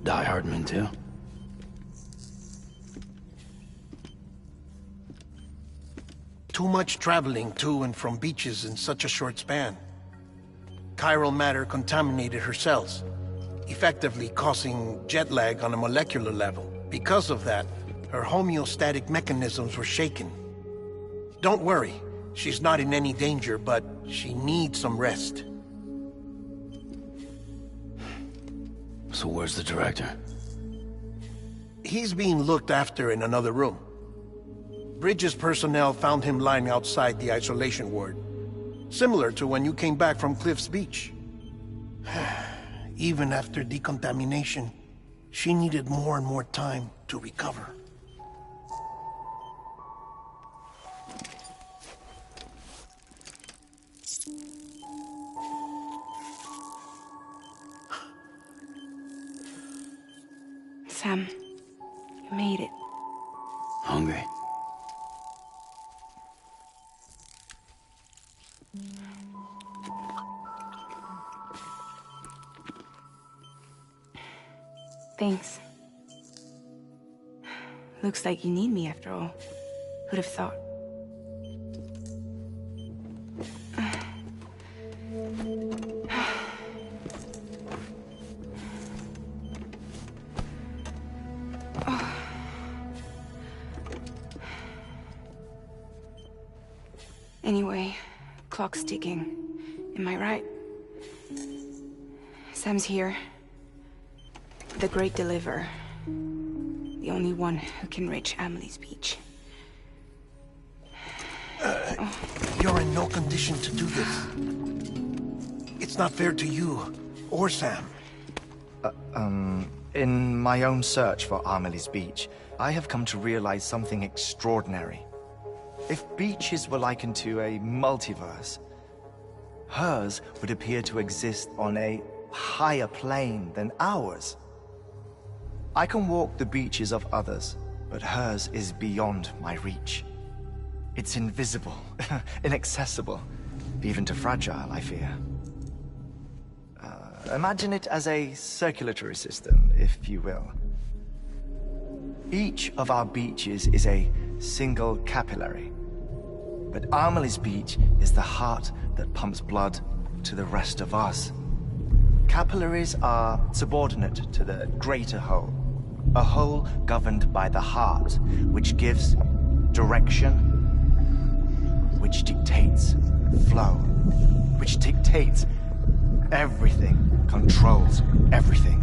Die-hardman too? Too much traveling to and from beaches in such a short span. Chiral matter contaminated her cells, effectively causing jet lag on a molecular level. Because of that, her homeostatic mechanisms were shaken. Don't worry, she's not in any danger, but she needs some rest. So where's the director? He's being looked after in another room. Bridges personnel found him lying outside the isolation ward. Similar to when you came back from Cliff's Beach. Even after decontamination, she needed more and more time to recover. Sam, you made it. Hungry? Thanks. Looks like you need me after all. Who'd have thought? Anyway, clock's ticking. Am I right? Sam's here. The Great Deliverer. The only one who can reach Amelie's Beach. You're in no condition to do this. It's not fair to you, or Sam. In my own search for Amelie's Beach, I have come to realize something extraordinary. If beaches were likened to a multiverse, hers would appear to exist on a higher plane than ours. I can walk the beaches of others, but hers is beyond my reach. It's invisible, inaccessible, even to fragile, I fear. Imagine it as a circulatory system, if you will. Each of our beaches is a single capillary, but Amelie's Beach is the heart that pumps blood to the rest of us. Capillaries are subordinate to the greater whole, a whole governed by the heart, which gives direction, which dictates flow, which dictates everything, controls everything.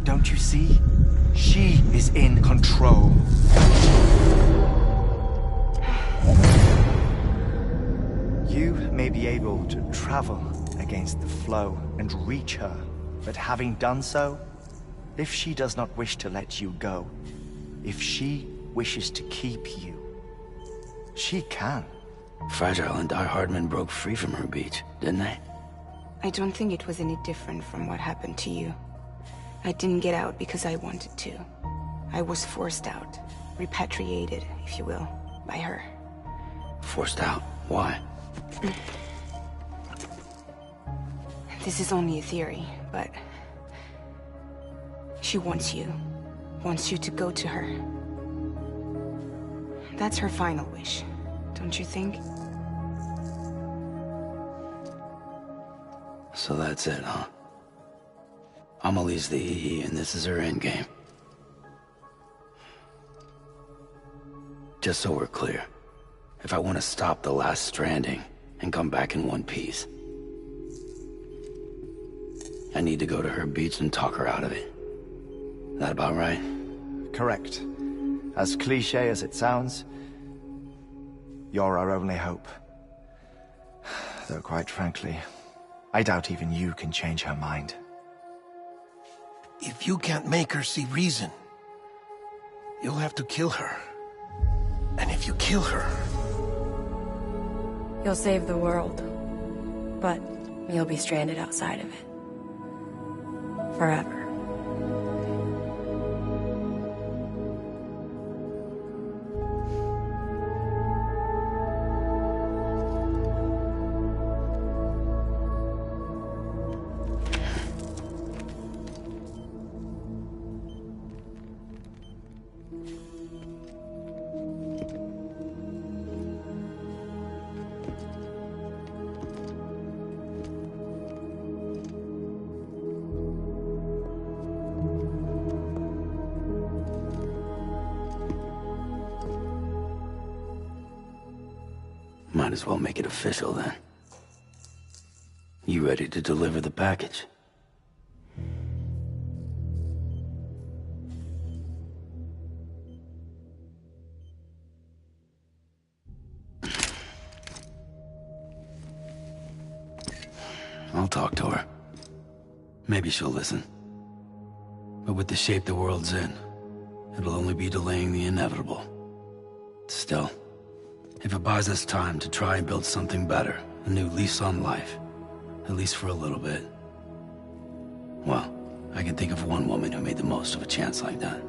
Don't you see? She is in control. You may be able to travel against the flow and reach her, but having done so, if she does not wish to let you go, if she wishes to keep you, she can. Fragile and Die-hardman broke free from her beach, didn't they? I don't think it was any different from what happened to you. I didn't get out because I wanted to. I was forced out. Repatriated, if you will, by her. Forced out? Why? This is only a theory, but... she wants you. Wants you to go to her. That's her final wish, don't you think? So that's it, huh? Amelie's the EE, and this is her endgame. Just so we're clear, if I want to stop the last stranding and come back in one piece, I need to go to her beach and talk her out of it. That about right? Correct. As cliché as it sounds, you're our only hope. Though quite frankly, I doubt even you can change her mind. If you can't make her see reason, you'll have to kill her. And if you kill her... You'll save the world, but you'll be stranded outside of it. Forever. might as well make it official then. You ready to deliver the package? I'll talk to her. Maybe she'll listen. But with the shape the world's in, it'll only be delaying the inevitable. Still, if it buys us time to try and build something better, a new lease on life, at least for a little bit, well, I can think of one woman who made the most of a chance like that.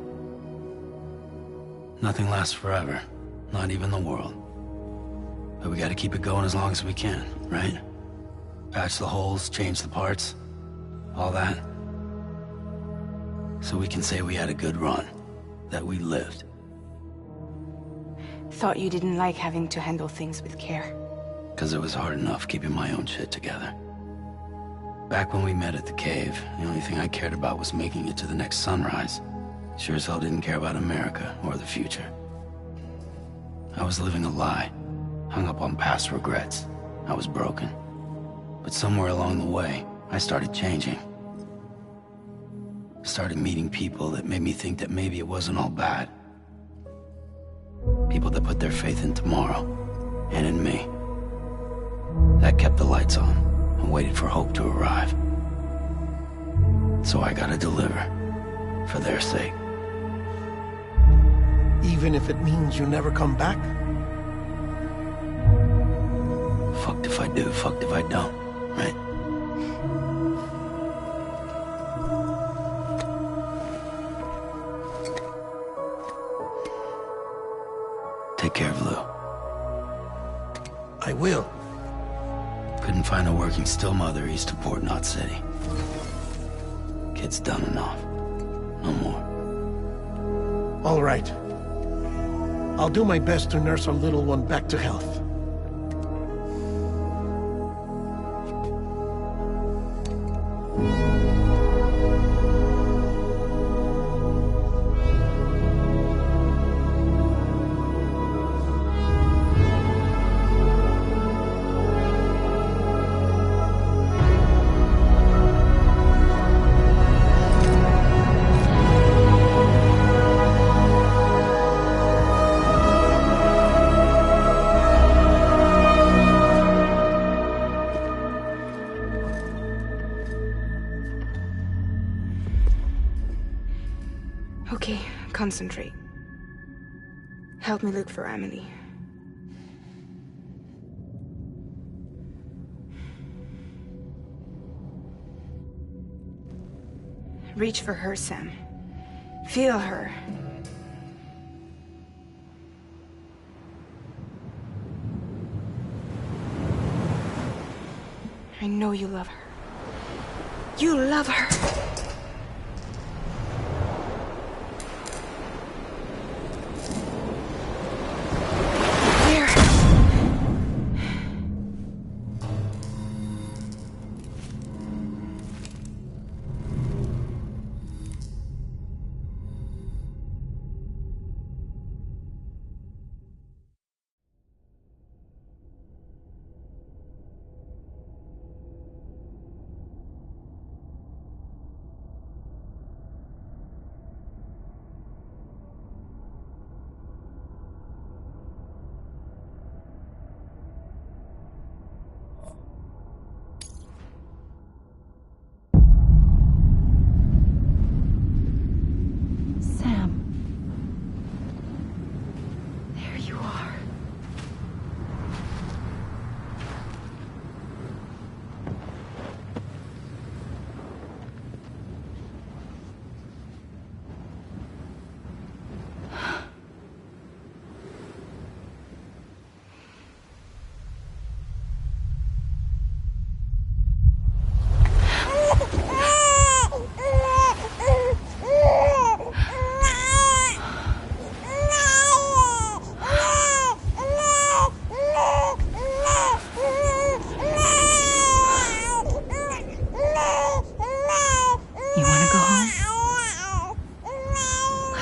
Nothing lasts forever, not even the world. But we gotta keep it going as long as we can, right? Patch the holes, change the parts, all that. So we can say we had a good run, that we lived. Thought you didn't like having to handle things with care. 'Cause it was hard enough keeping my own shit together. Back when we met at the cave, the only thing I cared about was making it to the next sunrise. Sure as hell didn't care about America or the future. I was living a lie, hung up on past regrets. I was broken. But somewhere along the way, I started changing. Started meeting people that made me think that maybe it wasn't all bad. People that put their faith in tomorrow, and in me. That kept the lights on, and waited for hope to arrive. So I gotta deliver, for their sake. Even if it means you never come back? Fucked if I do, fucked if I don't, right? Take care of Lou. I will. Couldn't find a working still mother east of Port Knot City. Kid's done enough. No more. All right. I'll do my best to nurse our little one back to health. Okay, concentrate. Help me look for Emily. Reach for her, Sam. Feel her. I know you love her. You love her!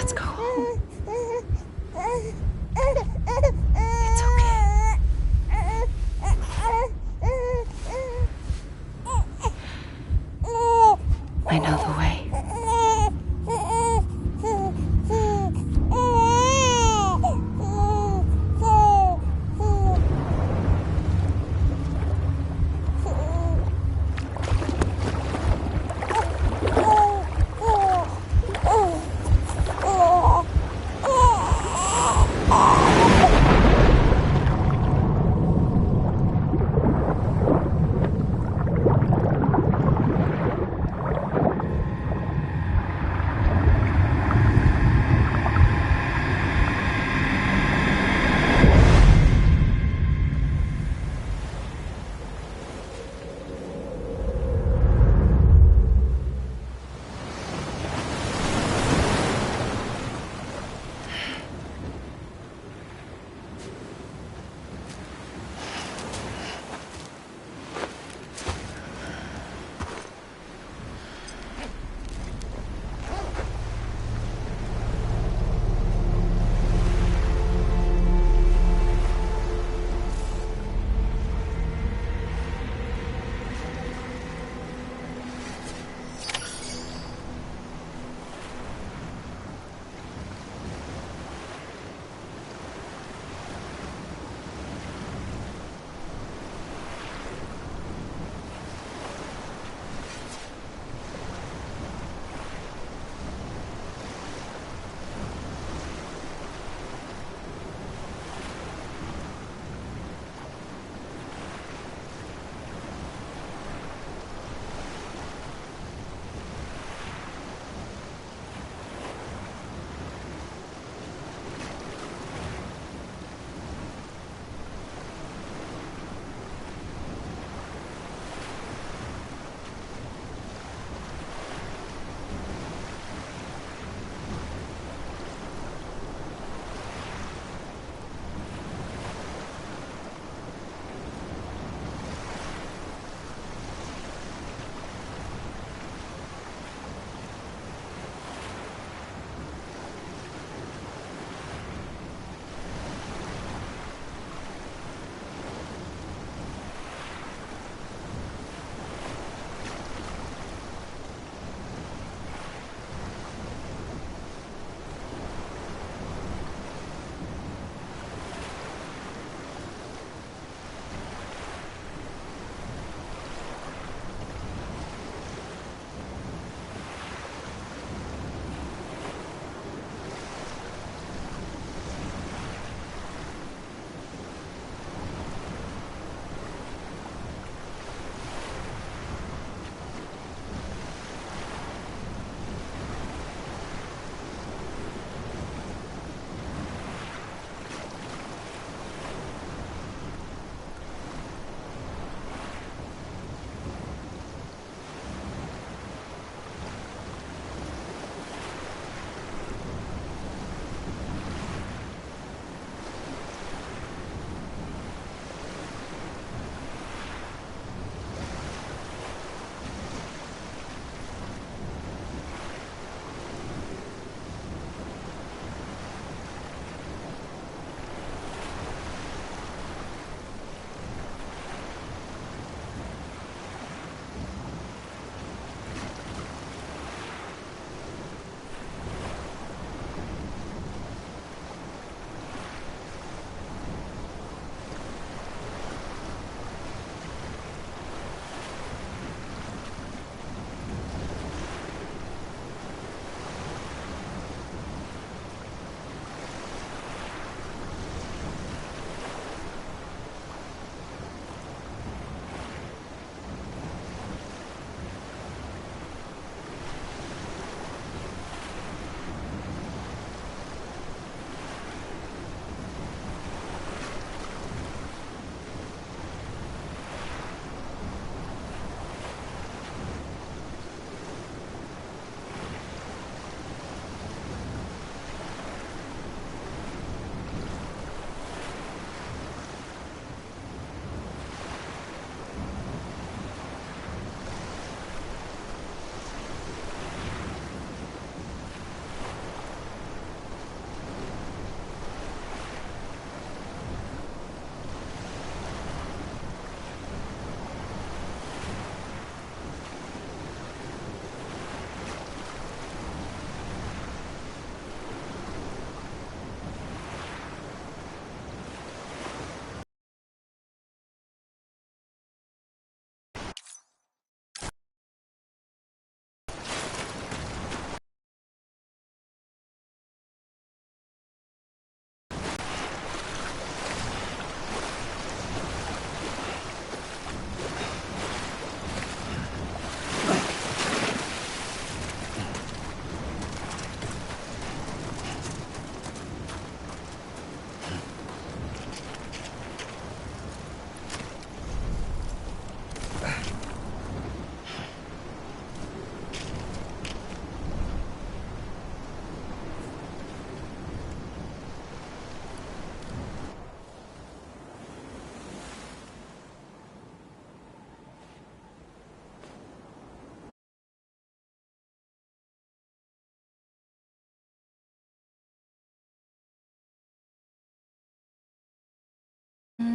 It's okay.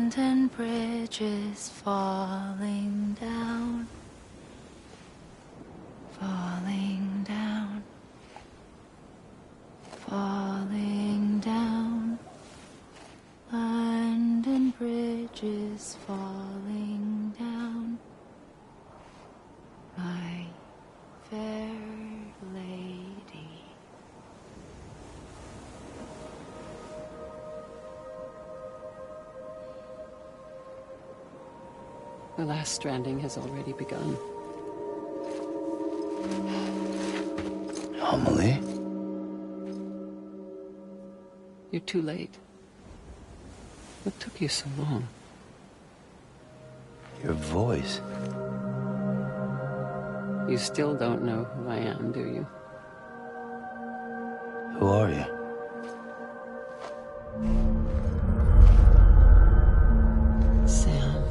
Abandoned bridges falling down, falling down, falling down. London bridges falling down, my fair lady. The last stranding has already begun. Amelie? You're too late. What took you so long? Your voice. You still don't know who I am, do you? Who are you? Sam.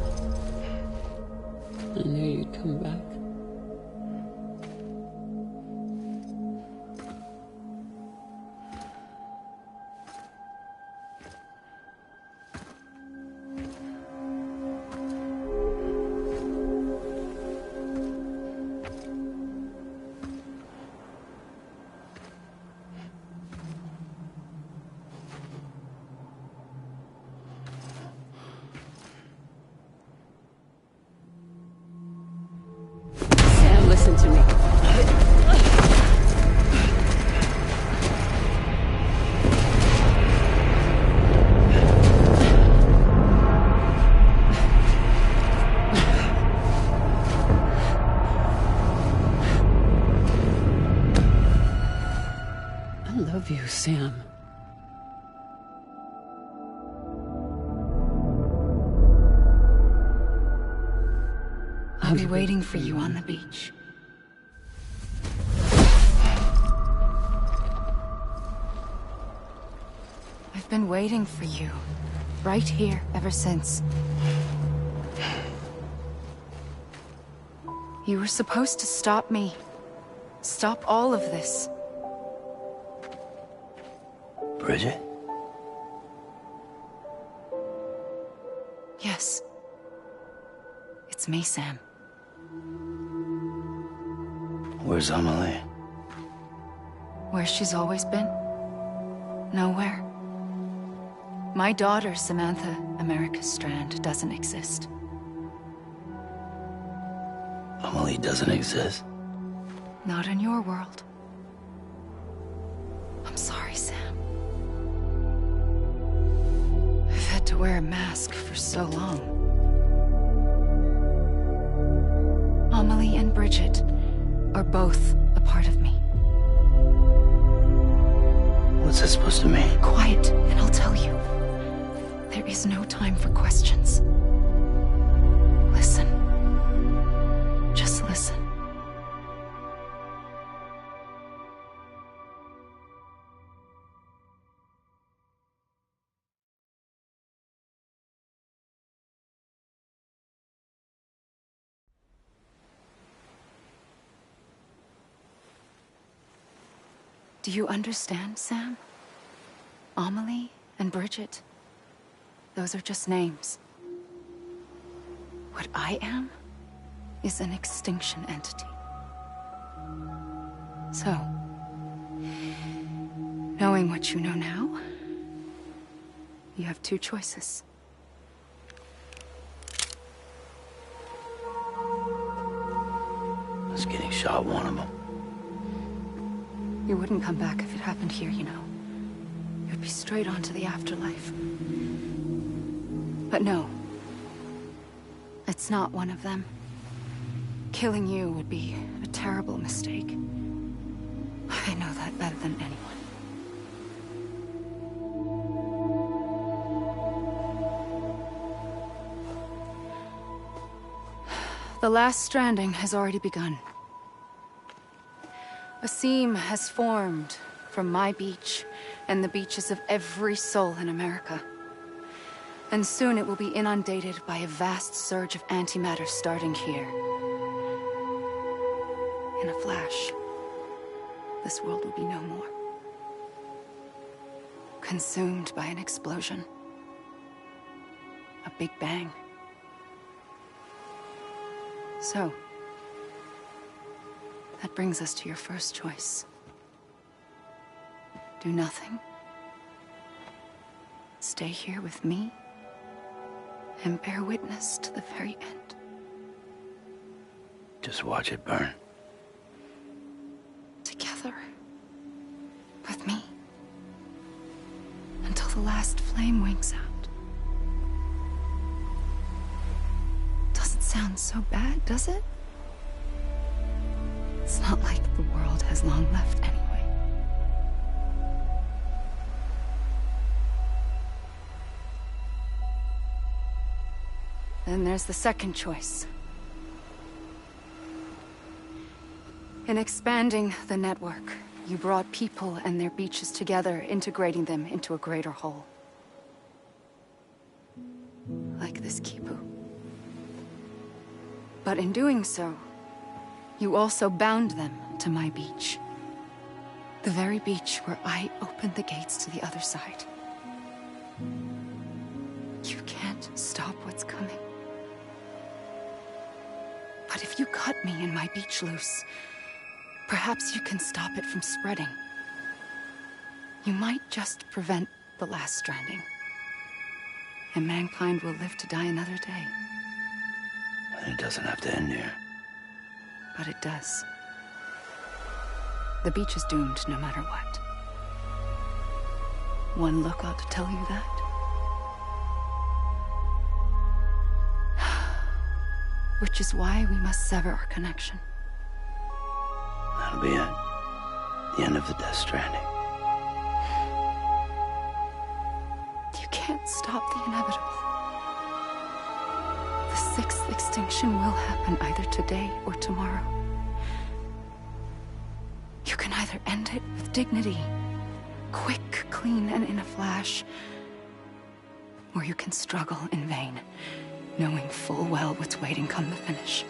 I knew you'd come back. Sam, listen to me. I love you, Sam. I'll be waiting for you on the beach. I've been waiting for you, right here, ever since. You were supposed to stop me. Stop all of this. Bridget? Yes. It's me, Sam. Where's Amelie? Where she's always been. Nowhere. My daughter, Samantha America Strand, doesn't exist. Amelie doesn't exist? Not in your world. I'm sorry, Sam. I've had to wear a mask for so long. Amelie and Bridget are both a part of me. What's that supposed to mean? Quiet, and I'll tell you. There is no time for questions. Listen. Just listen. Do you understand, Sam? Amelie and Bridget, those are just names. What I am is an extinction entity. So, knowing what you know now, you have two choices. I was getting shot, one of them. You wouldn't come back if it happened here, you know. You'd be straight on to the afterlife. But no. It's not one of them. Killing you would be a terrible mistake. I know that better than anyone. The last stranding has already begun. A seam has formed from my beach and the beaches of every soul in America. And soon it will be inundated by a vast surge of antimatter starting here. In a flash, this world will be no more. Consumed by an explosion. a big bang. So, that brings us to your first choice. Do nothing. Stay here with me and bear witness to the very end. Just watch it burn. Together. With me. Until the last flame winks out. Doesn't sound so bad, does it? It's not like the world has long left anyway. Then there's the second choice. In expanding the network, you brought people and their beaches together, integrating them into a greater whole. Like this Kipu. But in doing so, you also bound them to my beach. The very beach where I opened the gates to the other side. You can't stop what's coming. But if you cut me and my beach loose, perhaps you can stop it from spreading. You might just prevent the last stranding. And mankind will live to die another day. And it doesn't have to end here. But it does. The beach is doomed no matter what. One look ought to tell you that. Which is why we must sever our connection. That'll be it. The end of the Death Stranding. You can't stop the inevitable. The sixth extinction will happen either today or tomorrow. You can either end it with dignity, quick, clean, and in a flash, or you can struggle in vain, knowing full well what's waiting come the finish.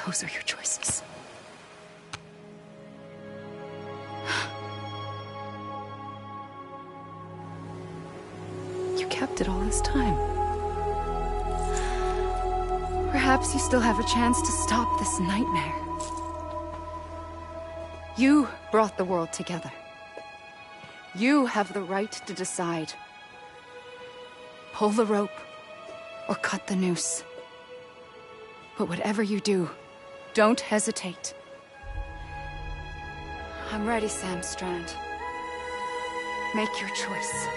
Those are your choices. You kept it all this time. Perhaps you still have a chance to stop this nightmare. You brought the world together. You have the right to decide. Pull the rope, or cut the noose. But whatever you do, don't hesitate. I'm ready, Sam Strand. Make your choice.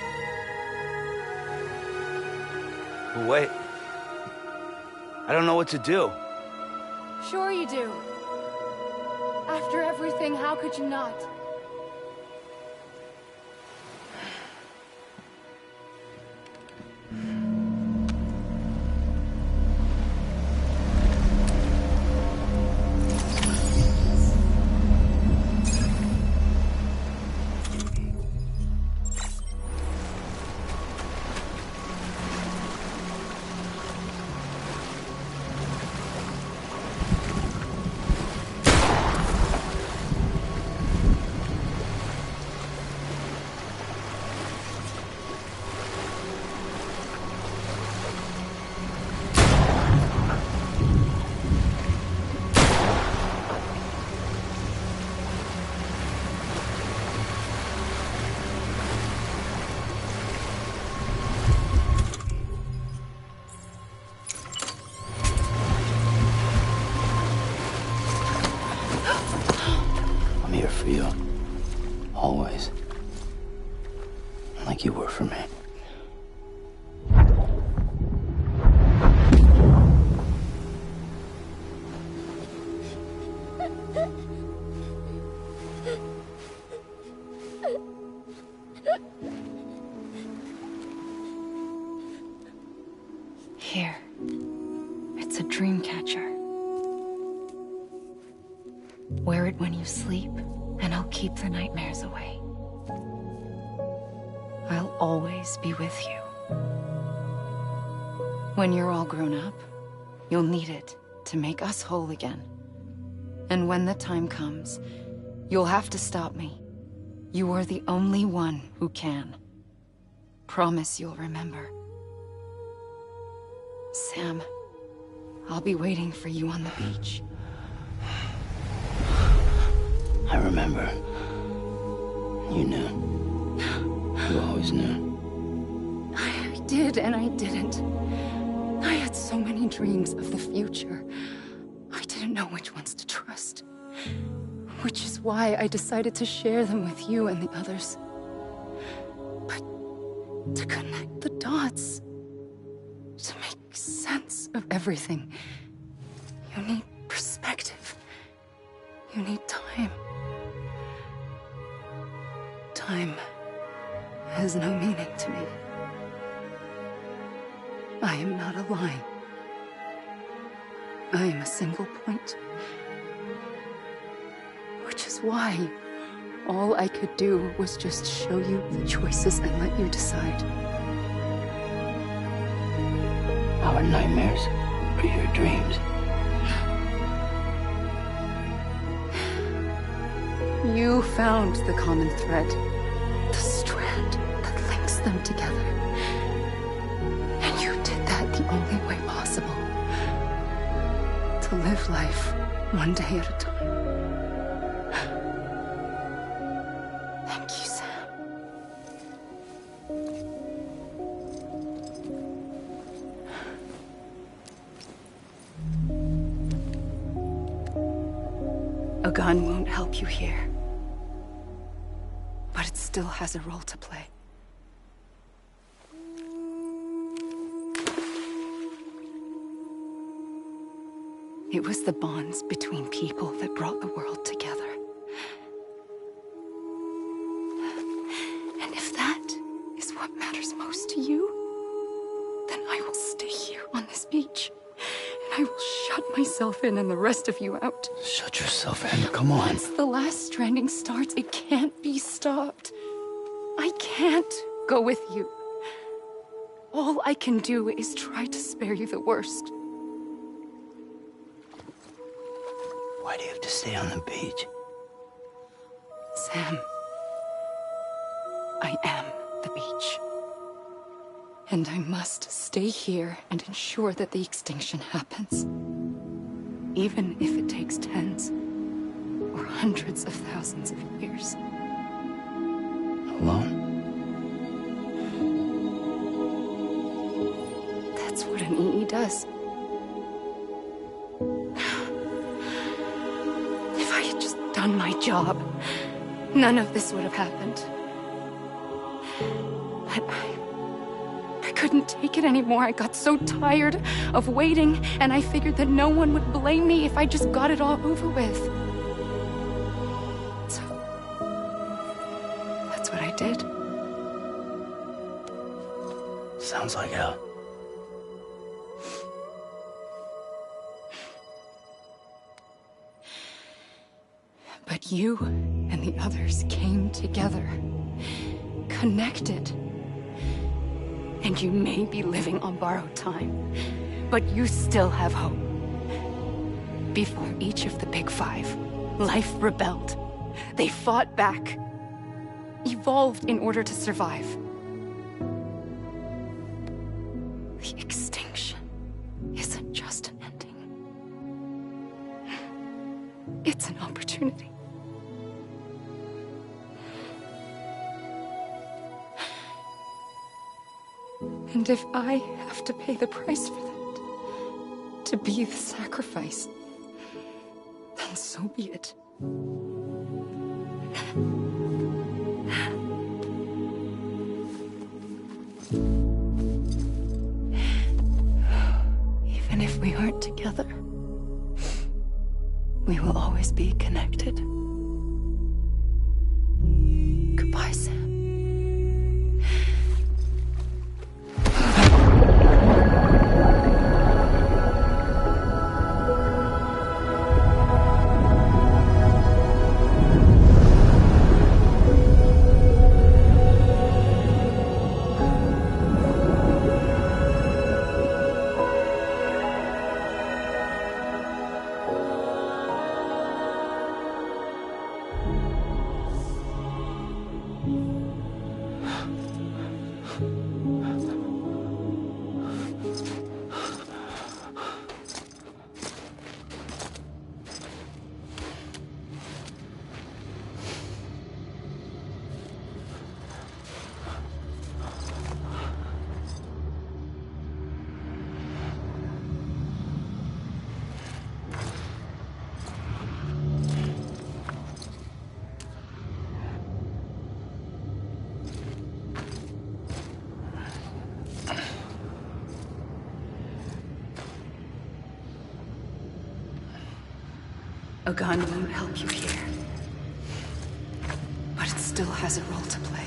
But wait. I don't know what to do. Sure you do. After everything, how could you not? I'm here for you. Always. Like you were for me. Here. It's a dream catcher. Wear it when you sleep, and I'll keep the nightmares away. I'll always be with you. When you're all grown up, you'll need it to make us whole again. And when the time comes, you'll have to stop me. You are the only one who can. promise you'll remember. Sam, I'll be waiting for you on the beach. I remember. You knew. You always knew. I did and I didn't. I had so many dreams of the future. I didn't know which ones to trust. Which is why I decided to share them with you and the others. But to connect the dots, to make sense of everything, you need perspective. You need time. Time has no meaning to me. I am not a line. I am a single point. Which is why all I could do was just show you the choices and let you decide. Our nightmares or your dreams? You found the common thread, the strand that links them together. And you did that the only way possible. To live life one day at a time. Thank you, Sam. A gun won't help you here. But it still has a role to play. It was the bonds between people that brought the world together. And if that is what matters most to you, then I will stay here on this beach. And I will shut myself in and the rest of you out. Shut yourself in, come on. Once the last stranding starts, it can't be stopped. I can't go with you. All I can do is try to spare you the worst. Why do you have to stay on the beach? Sam, I am the beach. And I must stay here and ensure that the extinction happens. Even if it takes tens or hundreds of thousands of years. Alone? That's what an EE does. If I had just done my job, none of this would have happened. But I couldn't take it anymore. I got so tired of waiting, and I figured that no one would blame me if I just got it all over with. So, that's what I did. Sounds like hell. But you and the others came together, connected. And you may be living on borrowed time, but you still have hope. Before each of the Big Five, life rebelled. They fought back, evolved in order to survive. The extinction isn't just an ending. It's an opportunity. And if I have to pay the price for that, to be the sacrifice, then so be it. Even if we aren't together, we will always be connected. Goodbye, Sam. A gun won't help you here. But it still has a role to play.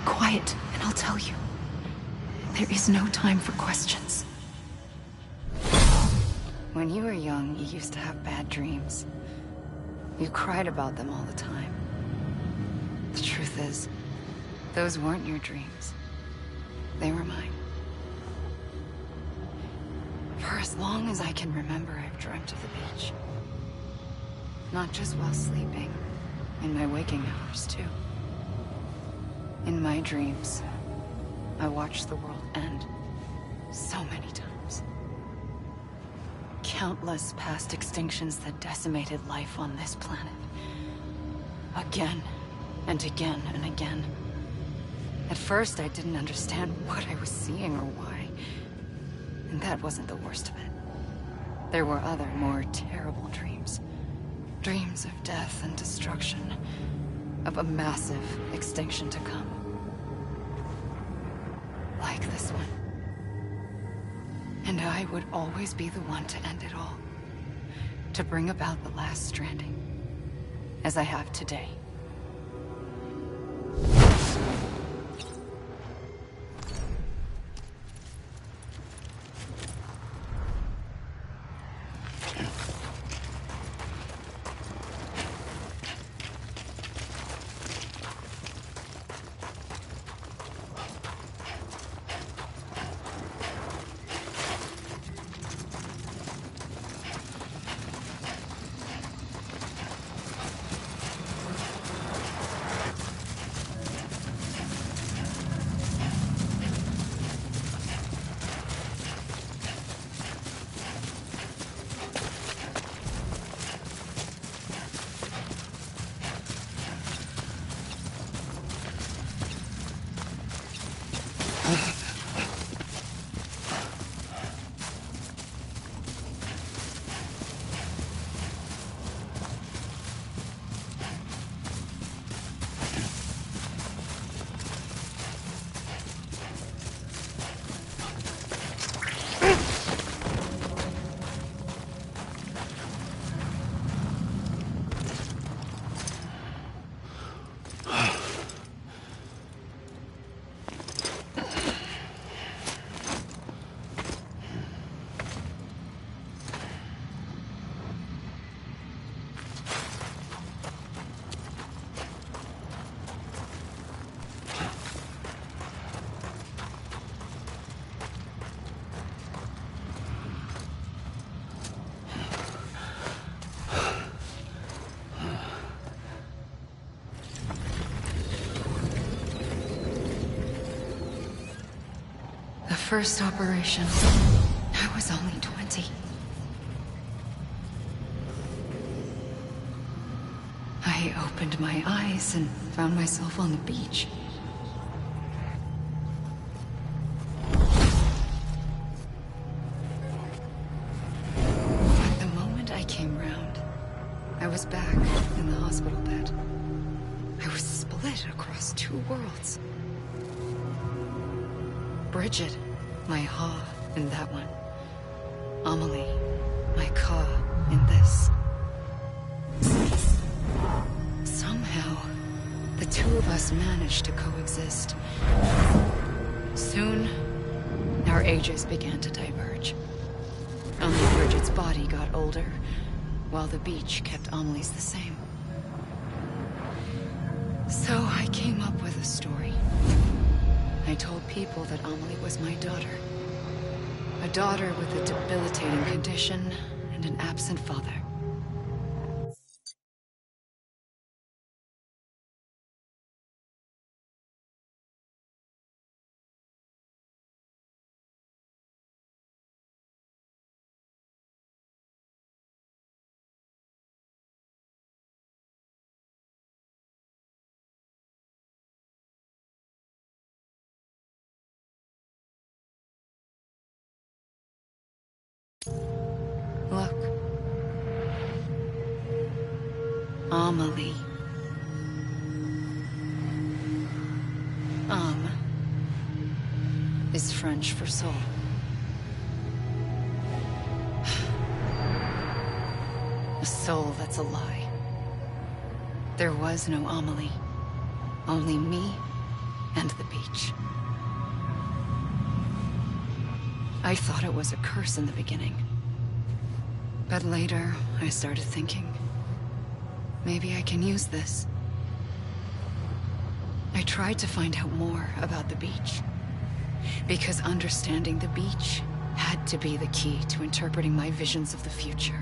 Quiet, and I'll tell you. There is no time for questions. When you were young, you used to have bad dreams. You cried about them all the time. The truth is, those weren't your dreams. They were mine. For as long as I can remember, I've dreamt of the beach. Not just while sleeping, in my waking hours, too. In my dreams, I watched the world end so many times. Countless past extinctions that decimated life on this planet. Again, and again, and again. At first, I didn't understand what I was seeing or why. And that wasn't the worst of it. There were other, more terrible dreams. Dreams of death and destruction. Of a massive extinction to come. Like this one. And I would always be the one to end it all. To bring about the last stranding. As I have today. first operation, I was only 20. I opened my eyes and found myself on the beach. But the moment I came round, I was back in the hospital bed. I was split across two worlds. Bridget, my Ha in that one. Amelie, my Ka in this. Somehow, the two of us managed to coexist. Soon, our ages began to diverge. Only Bridget's body got older, while the beach kept Amelie's the same. So I came up with a story. I told people that Amelie was my daughter. A daughter with a debilitating condition and an absent father. Look. Amelie. Is French for soul. A soul that's a lie. There was no Amelie. Only me and the beach. I thought it was a curse in the beginning. But later, I started thinking, maybe I can use this. I tried to find out more about the beach. Because understanding the beach had to be the key to interpreting my visions of the future.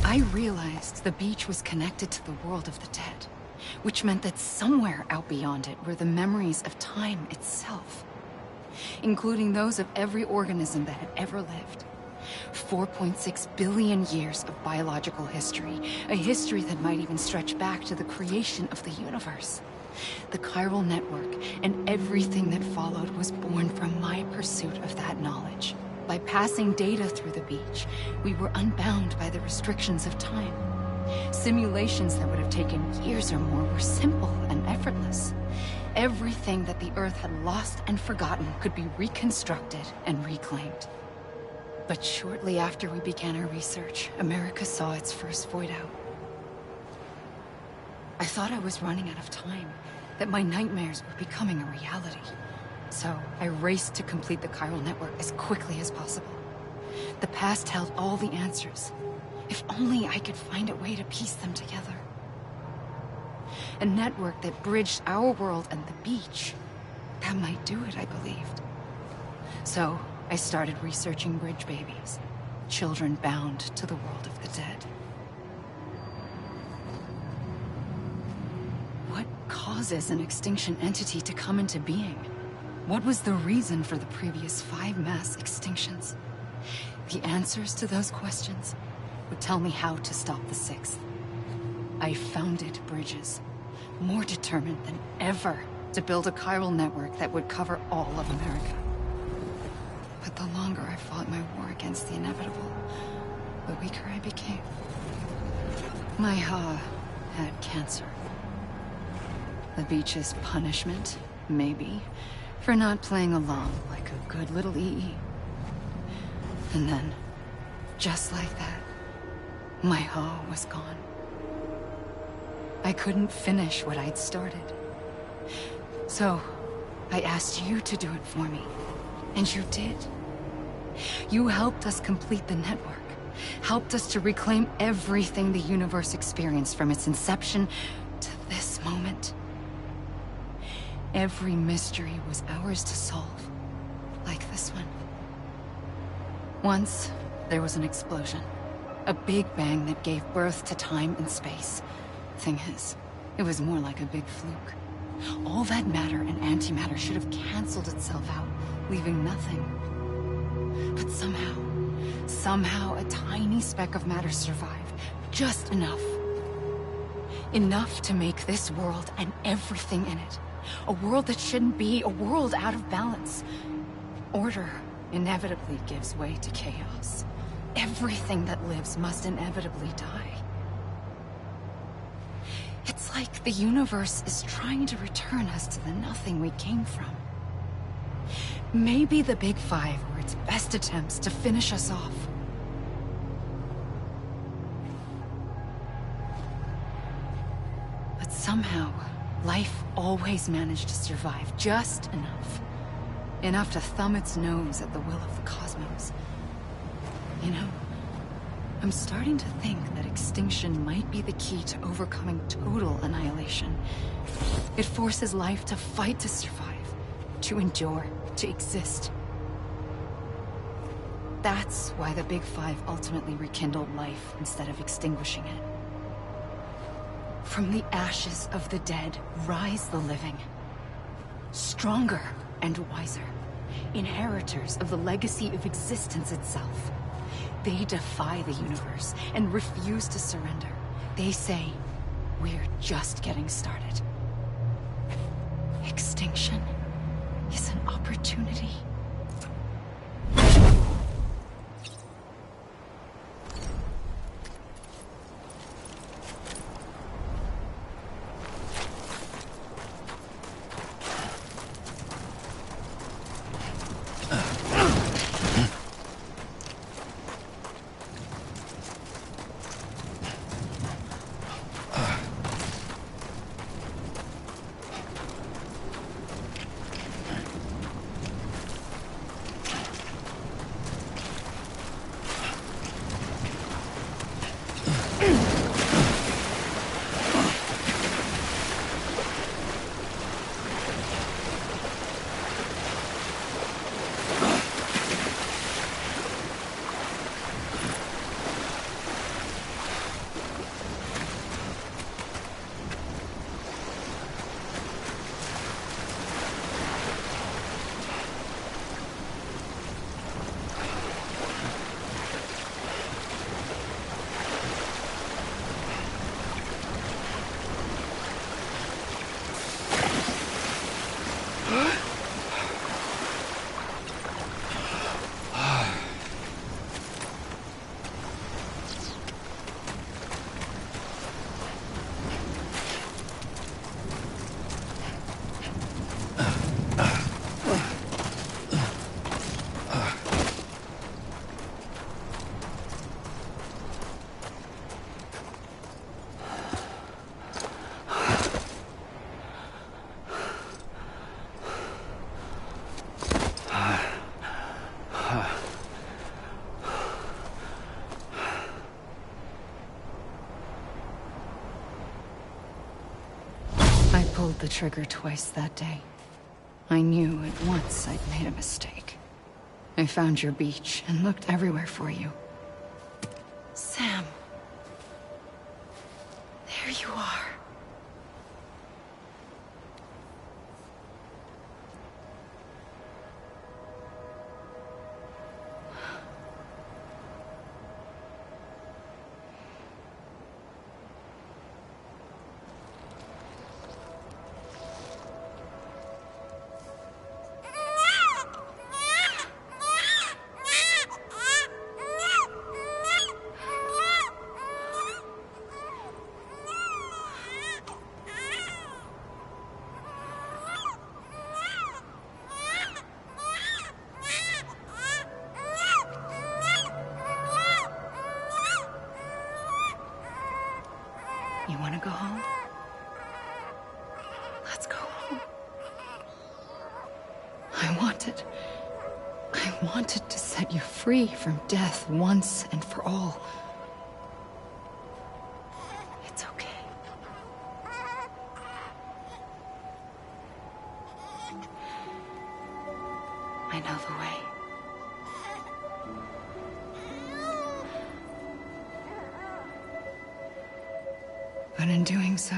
I realized the beach was connected to the world of the dead, which meant that somewhere out beyond it were the memories of time itself, including those of every organism that had ever lived. 4.6 billion years of biological history, a history that might even stretch back to the creation of the universe. The chiral network and everything that followed was born from my pursuit of that knowledge. By passing data through the beach, we were unbound by the restrictions of time. Simulations that would have taken years or more were simple and effortless. Everything that the Earth had lost and forgotten could be reconstructed and reclaimed. But shortly after we began our research, America saw its first void out. I thought I was running out of time, that my nightmares were becoming a reality. So I raced to complete the chiral network as quickly as possible. The past held all the answers. If only I could find a way to piece them together. A network that bridged our world and the beach. That might do it, I believed. So I started researching bridge babies, children bound to the world of the dead. What causes an extinction entity to come into being? What was the reason for the previous 5 mass extinctions? The answers to those questions would tell me how to stop the 6th. I founded bridges, more determined than ever to build a chiral network that would cover all of America. But the longer I fought my war against the inevitable, the weaker I became. My Ha had cancer. The beach's punishment, maybe, for not playing along like a good little EE. And then, just like that, my Ha was gone. I couldn't finish what I'd started. So, I asked you to do it for me. And you did. You helped us complete the network. Helped us to reclaim everything the universe experienced from its inception to this moment. Every mystery was ours to solve. Like this one. Once, there was an explosion. A big bang that gave birth to time and space. Thing is, it was more like a big fluke. All that matter and antimatter should have canceled itself out, leaving nothing. But somehow a tiny speck of matter survived. Just enough. Enough to make this world and everything in it. A world that shouldn't be, a world out of balance. Order inevitably gives way to chaos. Everything that lives must inevitably die. It's like the universe is trying to return us to the nothing we came from. Maybe the Big Five were its best attempts to finish us off. But somehow, life always managed to survive just enough. Enough to thumb its nose at the will of the cosmos. You know, I'm starting to think that extinction might be the key to overcoming total annihilation. It forces life to fight to survive, to endure, to exist. That's why the Big Five ultimately rekindled life instead of extinguishing it. From the ashes of the dead rise the living. Stronger and wiser. Inheritors of the legacy of existence itself. They defy the universe and refuse to surrender. They say, we're just getting started. Extinction is an opportunity. pulled the trigger twice that day. I knew at once I'd made a mistake. I found your beach and looked everywhere for you. Sam. There you are. You want to go home? Let's go home. I wanted to set you free from death once and for all. It's okay. I know the way. But in doing so,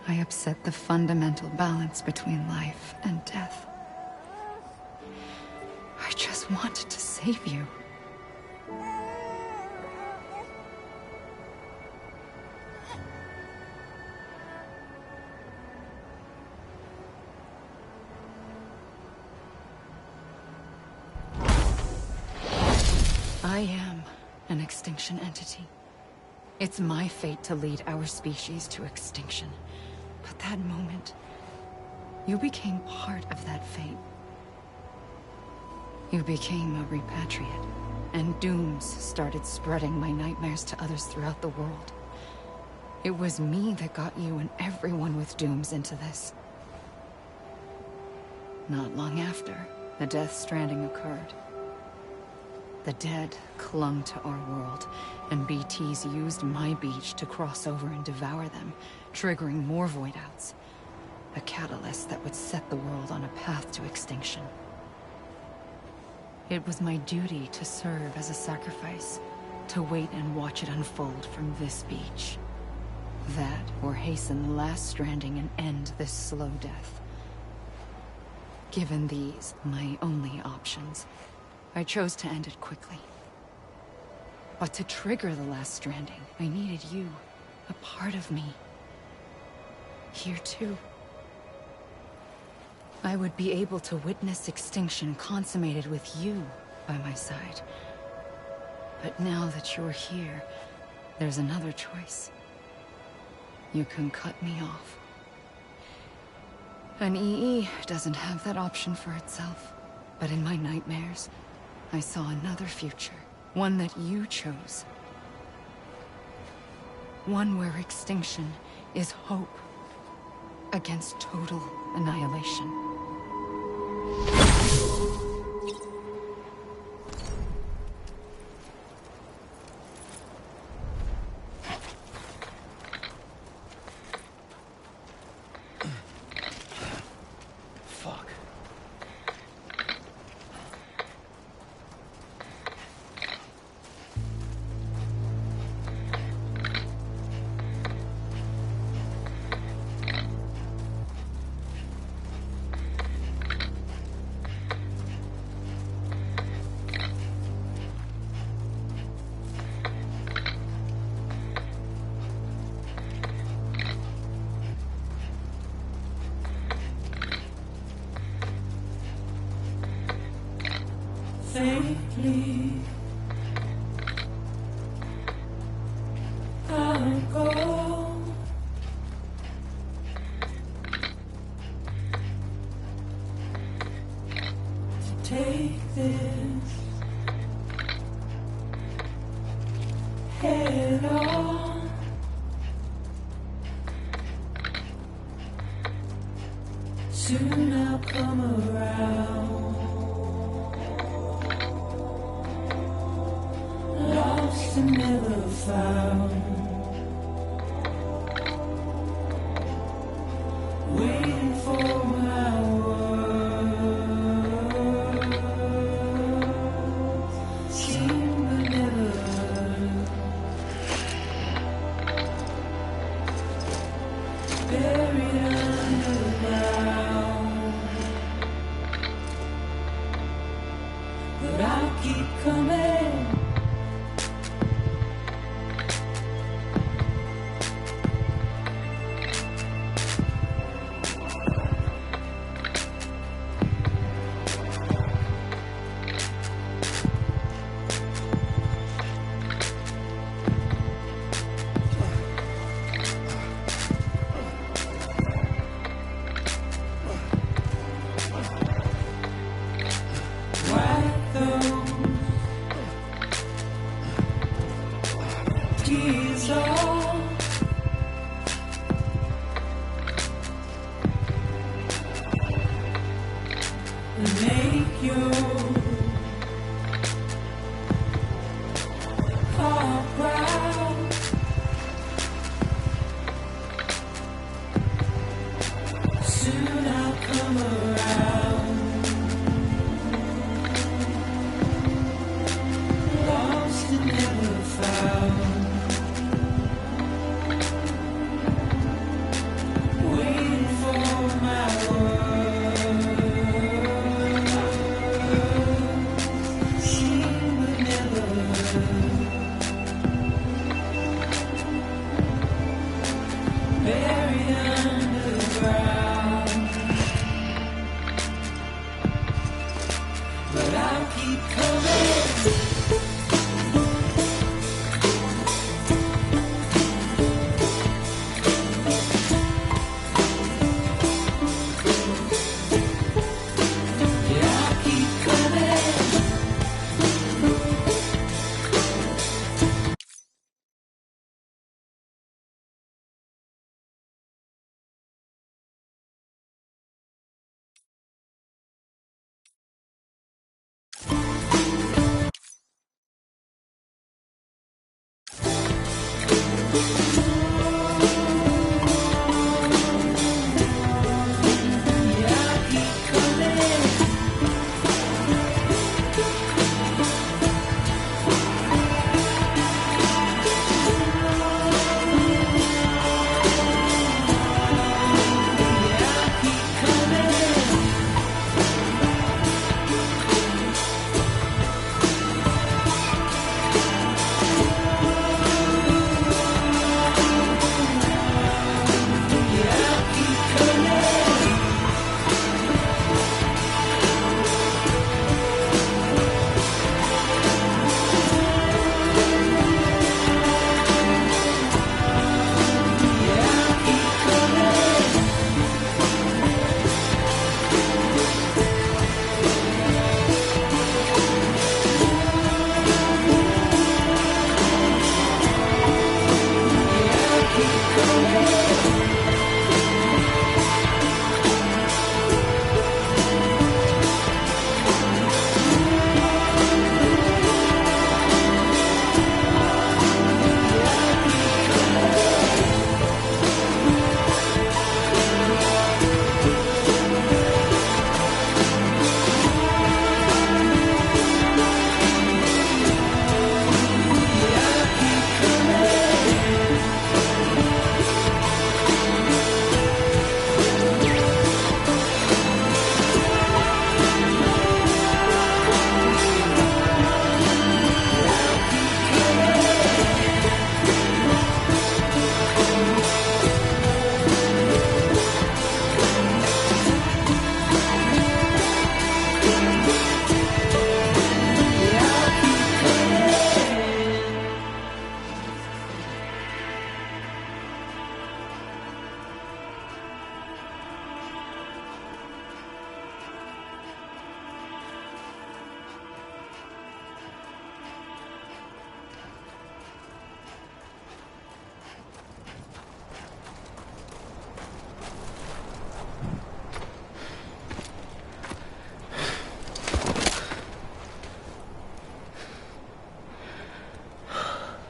I upset the fundamental balance between life and death. I just wanted to save you. I am an extinction entity. It's my fate to lead our species to extinction. But that moment, you became part of that fate. You became a repatriate, and dooms started spreading my nightmares to others throughout the world. It was me that got you and everyone with dooms into this. Not long after, the Death Stranding occurred. The dead clung to our world, and BTs used my beach to cross over and devour them, triggering more void-outs. A catalyst that would set the world on a path to extinction. It was my duty to serve as a sacrifice, to wait and watch it unfold from this beach. That, or hasten the last stranding and end this slow death. Given these, my only options, I chose to end it quickly. But to trigger the last stranding, I needed you, a part of me. Here too. I would be able to witness extinction consummated with you by my side. But now that you're here, there's another choice. You can cut me off. An EE doesn't have that option for itself. But in my nightmares, I saw another future. One that you chose. One where extinction is hope against total annihilation. Safely, I'll go. To take this head on. Soon I'll come around. Lost and never found. buried underground. But I'll keep coming.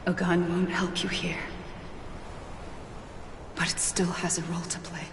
A gun won't help you here. But it still has a role to play.